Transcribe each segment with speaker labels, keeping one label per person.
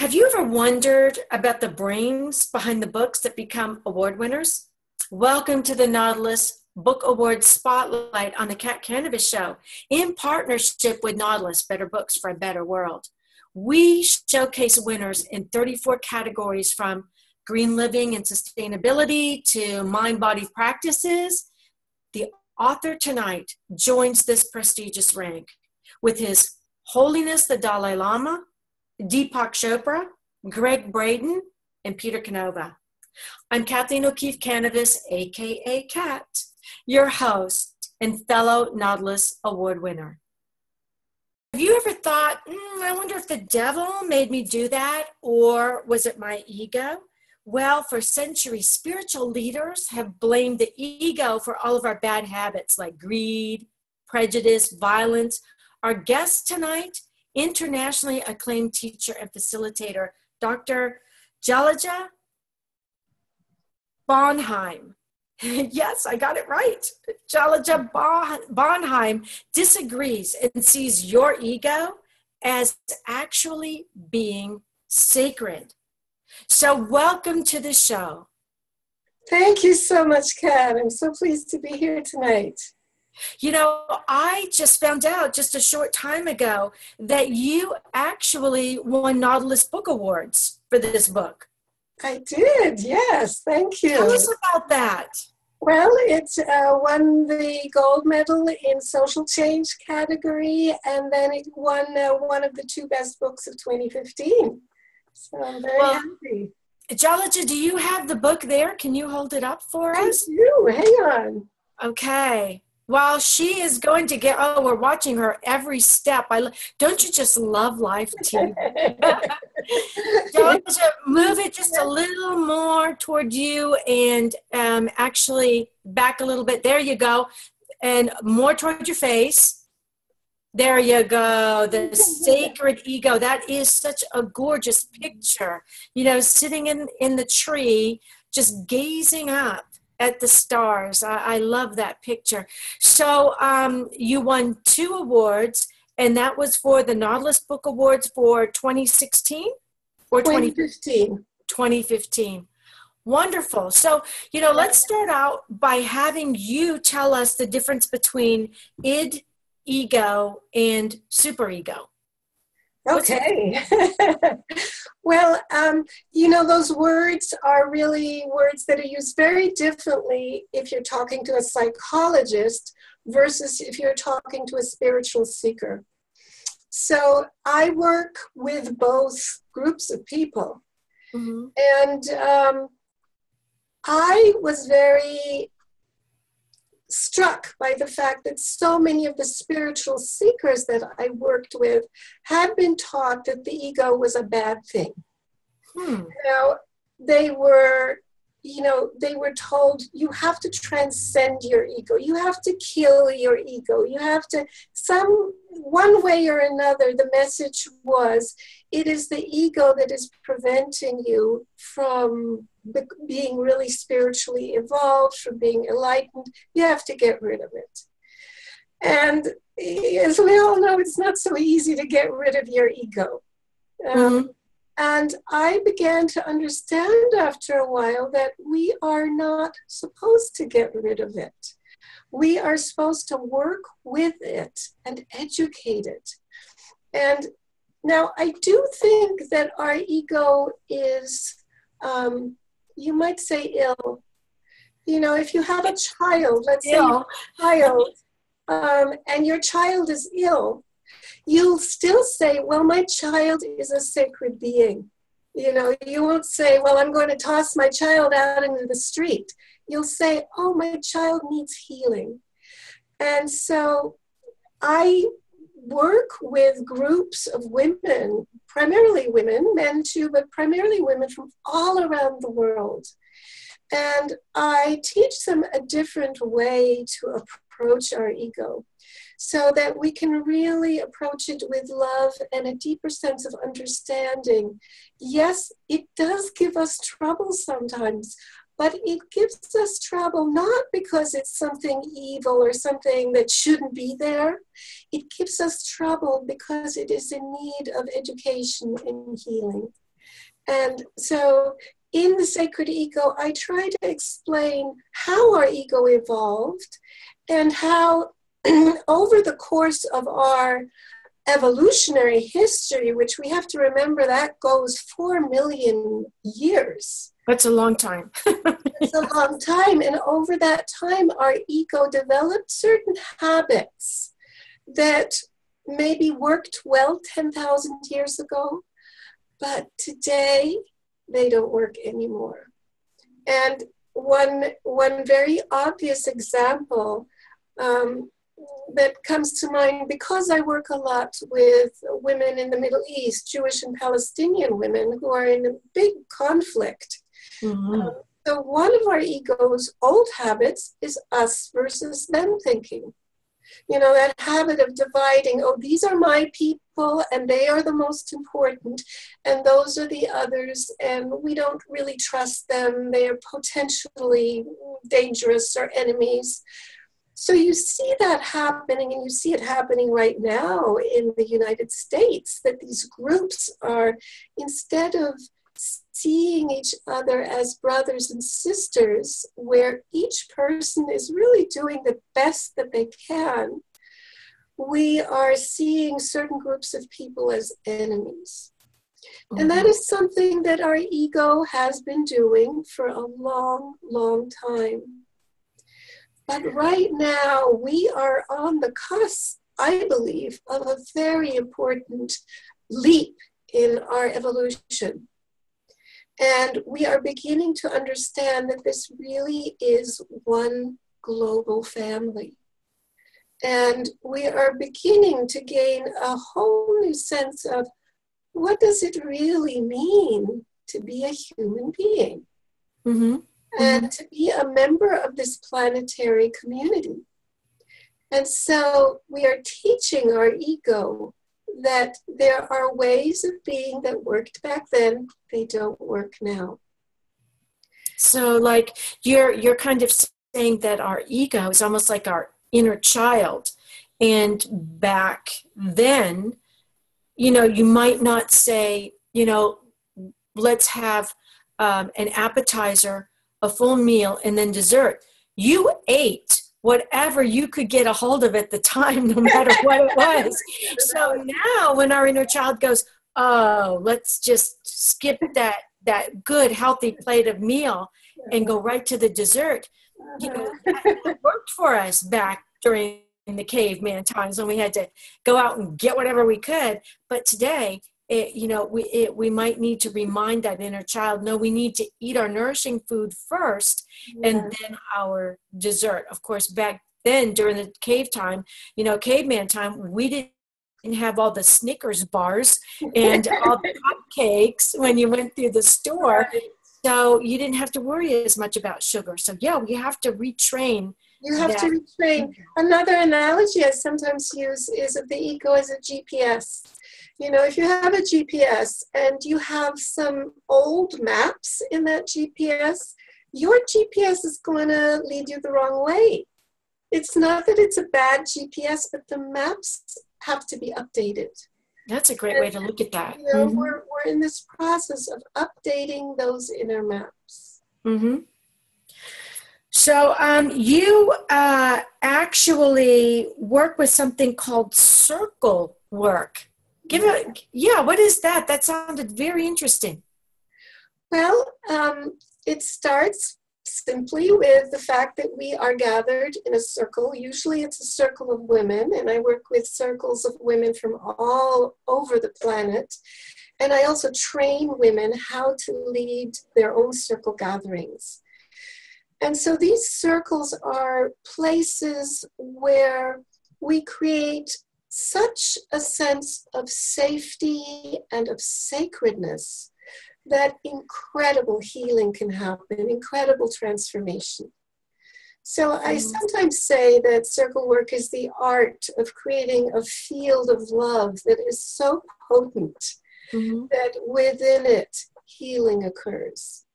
Speaker 1: Have you ever wondered about the brains behind the books that become award winners? Welcome to the Nautilus Book Award Spotlight on the Kanavos Show in partnership with Nautilus, Better Books for a Better World. We showcase winners in 34 categories from green living and sustainability to mind-body practices. The author tonight joins this prestigious rank with His Holiness the Dalai Lama, Deepak Chopra, Greg Braden, and Peter Canova. I'm Kathleen O'Keefe Kanavos, aka Kat, your host and fellow Nautilus Award winner. Have you ever thought, I wonder if the devil made me do that, or was it my ego? Well, for centuries, spiritual leaders have blamed the ego for all of our bad habits like greed, prejudice, violence. Our guest tonight, internationally acclaimed teacher and facilitator, Dr. Jalaja Bonheim. Yes, I got it right. Jalaja Bonheim disagrees and sees your ego as actually being sacred. So welcome to the show.
Speaker 2: Thank you so much, Kat. I'm so pleased to be here tonight.
Speaker 1: You know, I just found out just a short time ago that you actually won Nautilus Book Awards for this book.
Speaker 2: I did, yes. Thank you.
Speaker 1: Tell us about that.
Speaker 2: Well, it won the gold medal in social change category, and then it won one of the two best books of 2015. So I'm very happy.
Speaker 1: Jalaja, do you have the book there? Can you hold it up for us?
Speaker 2: I do. Hang on.
Speaker 1: Okay. While she is going to we're watching her every step. Don't you just love live TV? Jalaja, move it just a little more toward you and actually back a little bit. There you go. And more toward your face. There you go. The sacred ego. That is such a gorgeous picture. You know, sitting in the tree, just gazing up at the stars. I love that picture. So you won 2 awards, and that was for the Nautilus Book Awards for 2016 or
Speaker 2: 2015.
Speaker 1: 2015. Wonderful. So, you know, let's start out by having you tell us the difference between id, ego, and superego.
Speaker 2: Okay. Well, you know, those words are really words that are used very differently if you're talking to a psychologist versus if you're talking to a spiritual seeker. So I work with both groups of people. Mm-hmm. And I was very struck by the fact that so many of the spiritual seekers that I worked with had been taught that the ego was a bad thing. Now, they were told you have to transcend your ego. You have to kill your ego. You have to, one way or another, the message was, it is the ego that is preventing you from being really spiritually evolved, from being enlightened. You have to get rid of it. And as we all know, it's not so easy to get rid of your ego. And I began to understand after a while that we are not supposed to get rid of it. We are supposed to work with it and educate it. And now I do think that our ego is, you might say, ill. You know, if you have a child, let's say you have a child, and your child is ill, you'll still say, well, my child is a sacred being. You know, you won't say, well, I'm going to toss my child out into the street. You'll say, oh, my child needs healing. And so I work with groups of women, primarily women, men too, but primarily women from all around the world. And I teach them a different way to approach our ego, so that we can really approach it with love and a deeper sense of understanding. Yes, it does give us trouble sometimes, but it gives us trouble not because it's something evil or something that shouldn't be there. It gives us trouble because it is in need of education and healing. And so in the Sacred Ego, I try to explain how our ego evolved and how over the course of our evolutionary history, which we have to remember that goes 4 million years.
Speaker 1: That's a long time.
Speaker 2: It's a long time. And over that time, our ego developed certain habits that maybe worked well 10,000 years ago, but today they don't work anymore. And one very obvious example that comes to mind, because I work a lot with women in the Middle East, Jewish and Palestinian women who are in a big conflict.
Speaker 1: Mm-hmm.
Speaker 2: So one of our ego's old habits is us versus them thinking. You know, that habit of dividing, oh, these are my people and they are the most important, and those are the others, and we don't really trust them. They are potentially dangerous or enemies. So you see that happening, and you see it happening right now in the United States, that these groups are, instead of seeing each other as brothers and sisters, where each person is really doing the best that they can, we are seeing certain groups of people as enemies. Mm-hmm. And that is something that our ego has been doing for a long, long time. But right now, we are on the cusp, I believe, of a very important leap in our evolution. And we are beginning to understand that this really is one global family. And we are beginning to gain a whole new sense of what does it really mean to be a human being? Mm-hmm. And to be a member of this planetary community. And so we are teaching our ego that there are ways of being that worked back then, they don't work now.
Speaker 1: So like you're kind of saying that our ego is almost like our inner child. And back then, you know, you might not say, you know, let's have an appetizer, a full meal, and then dessert. You ate whatever you could get a hold of at the time, no matter what it was. So now when our inner child goes, oh, let's just skip that good, healthy plate of meal and go right to the dessert, you know, that worked for us back during the caveman times when we had to go out and get whatever we could. But today, we might need to remind that inner child, no, we need to eat our nourishing food first and then our dessert. Of course, back then during the caveman time, we didn't have all the Snickers bars and all the cupcakes when you went through the store. So you didn't have to worry as much about sugar. So yeah, we have to retrain.
Speaker 2: You have to retrain. Another analogy I sometimes use is of the ego as a GPS. You know, if you have a GPS and you have some old maps in that GPS, your GPS is going to lead you the wrong way. It's not that it's a bad GPS, but the maps have to be updated.
Speaker 1: That's a great way to look at that.
Speaker 2: You know, we're in this process of updating those inner maps.
Speaker 1: Mm-hmm. So you actually work with something called circle work. What is that? That sounded very interesting.
Speaker 2: Well, it starts simply with the fact that we are gathered in a circle. Usually it's a circle of women, and I work with circles of women from all over the planet. And I also train women how to lead their own circle gatherings. And so these circles are places where we create such a sense of safety and of sacredness that incredible healing can happen, incredible transformation. So I sometimes say that circle work is the art of creating a field of love that is so potent that within it healing occurs.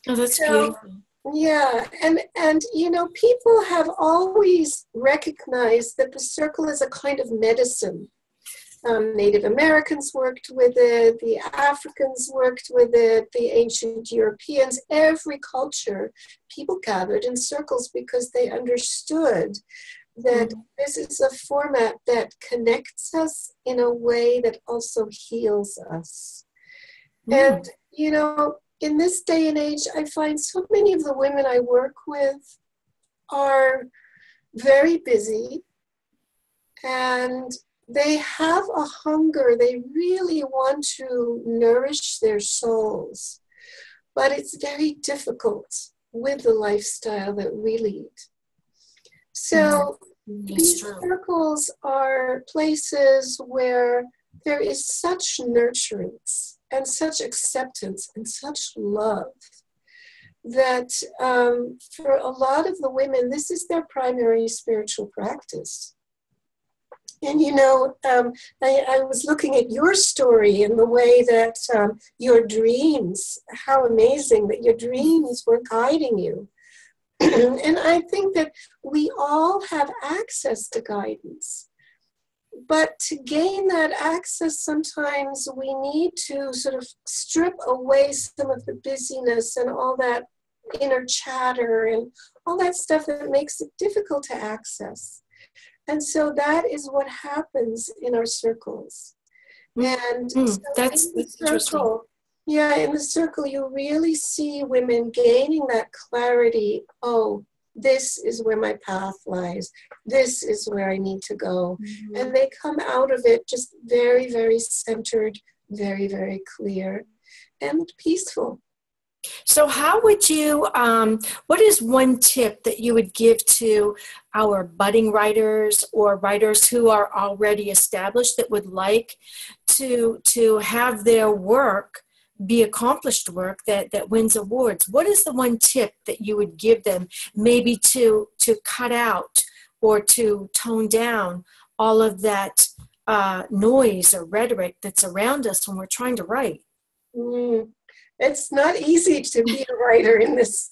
Speaker 1: Oh, that's beautiful.
Speaker 2: Yeah, and you know, people have always recognized that the circle is a kind of medicine. Native Americans worked with it, the Africans worked with it, the ancient Europeans, every culture, people gathered in circles because they understood that this is a format that connects us in a way that also heals us. And, you know, in this day and age, I find so many of the women I work with are very busy, and they have a hunger. They really want to nourish their souls, but it's very difficult with the lifestyle that we lead. So these circles are places where there is such nurturance and such acceptance and such love that for a lot of the women, this is their primary spiritual practice. And you know, I was looking at your story and the way that your dreams, how amazing that your dreams were guiding you. And I think that we all have access to guidance. But to gain that access, sometimes we need to sort of strip away some of the busyness and all that inner chatter and all that stuff that makes it difficult to access. And so that is what happens in our circles. And so
Speaker 1: that's interesting.
Speaker 2: Yeah, in the circle, you really see women gaining that clarity. Oh, this is where my path lies. This is where I need to go. And they come out of it just very, very centered, very, very clear and peaceful.
Speaker 1: So how would you, what is one tip that you would give to our budding writers or writers who are already established that would like to have their work be accomplished work that wins awards? What is the one tip that you would give them, maybe to cut out or to tone down all of that noise or rhetoric that's around us when we're trying to write?
Speaker 2: It's not easy to be a writer in this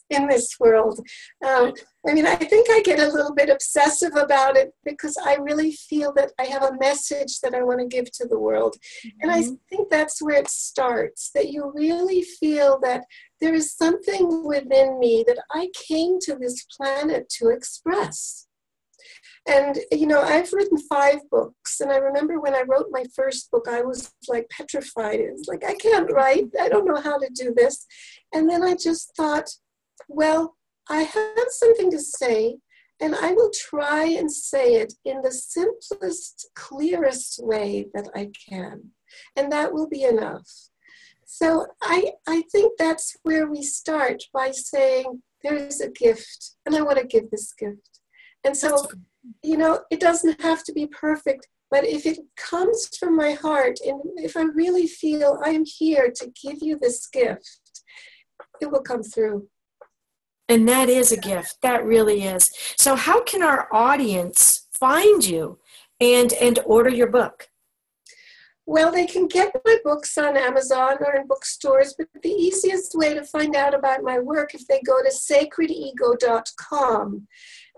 Speaker 2: world. I mean, I think I get a little bit obsessive about it because I really feel that I have a message that I want to give to the world. And I think that's where it starts, that you really feel that there is something within me that I came to this planet to express. And, you know, I've written 5 books, and I remember when I wrote my first book, I was like petrified. It was like, I can't write. I don't know how to do this. And then I just thought, well, I have something to say, and I will try and say it in the simplest, clearest way that I can. And that will be enough. So I think that's where we start, by saying, there is a gift, and I want to give this gift. And so, you know, it doesn't have to be perfect, but if it comes from my heart, and if I really feel I'm here to give you this gift, it will come through.
Speaker 1: And that is a gift. That really is. So how can our audience find you and order your book?
Speaker 2: Well, they can get my books on Amazon or in bookstores, but the easiest way to find out about my work, if they go to sacredego.com.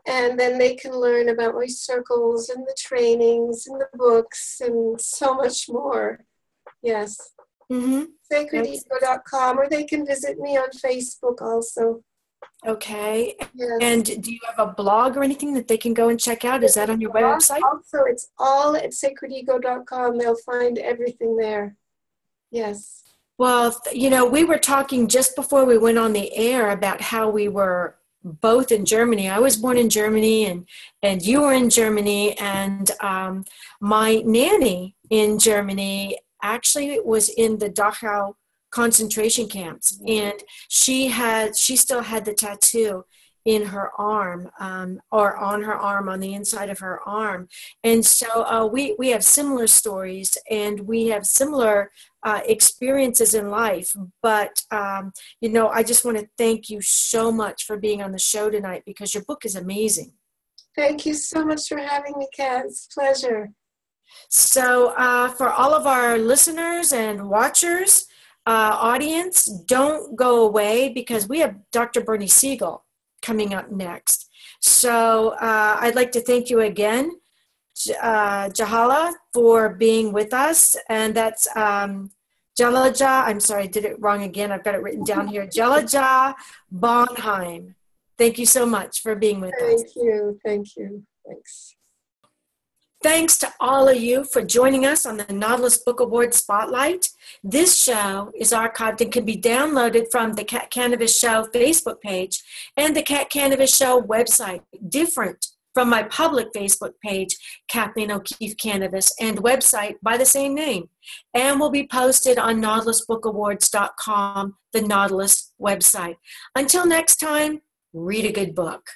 Speaker 2: And then they can learn about my circles and the trainings and the books and so much more. Yes. Sacredego.com, or they can visit me on Facebook also.
Speaker 1: Okay. Yes. And do you have a blog or anything that they can go and check out? Is that on your website?
Speaker 2: Also, it's all at sacredego.com. They'll find everything there. Yes.
Speaker 1: Well, you know, we were talking just before we went on the air about how we were both in Germany. I was born in Germany, and you were in Germany, and my nanny in Germany actually was in the Dachau concentration camps, and she still had the tattoo in her arm, or on her arm, on the inside of her arm. And so we have similar stories, and we have similar experiences in life. But, you know, I just want to thank you so much for being on the show tonight, because your book is amazing.
Speaker 2: Thank you so much for having me, Kat. It's a pleasure.
Speaker 1: So for all of our listeners and watchers, audience, don't go away, because we have Dr. Bernie Siegel coming up next. So I'd like to thank you again, Jahala. for being with us. And that's Jalaja, I'm sorry, I did it wrong again. I've got it written down here. Jalaja Bonheim. Thank you so much for being with us.
Speaker 2: Thank you. Thank you. Thanks.
Speaker 1: Thanks to all of you for joining us on the Nautilus Book Award Spotlight. This show is archived and can be downloaded from the Cat Cannabis Show Facebook page and the Cat Cannabis Show website, different from my public Facebook page, Kathleen O'Keefe Cannabis, and website by the same name, and will be posted on nautilusbookawards.com, the Nautilus website. Until next time, read a good book.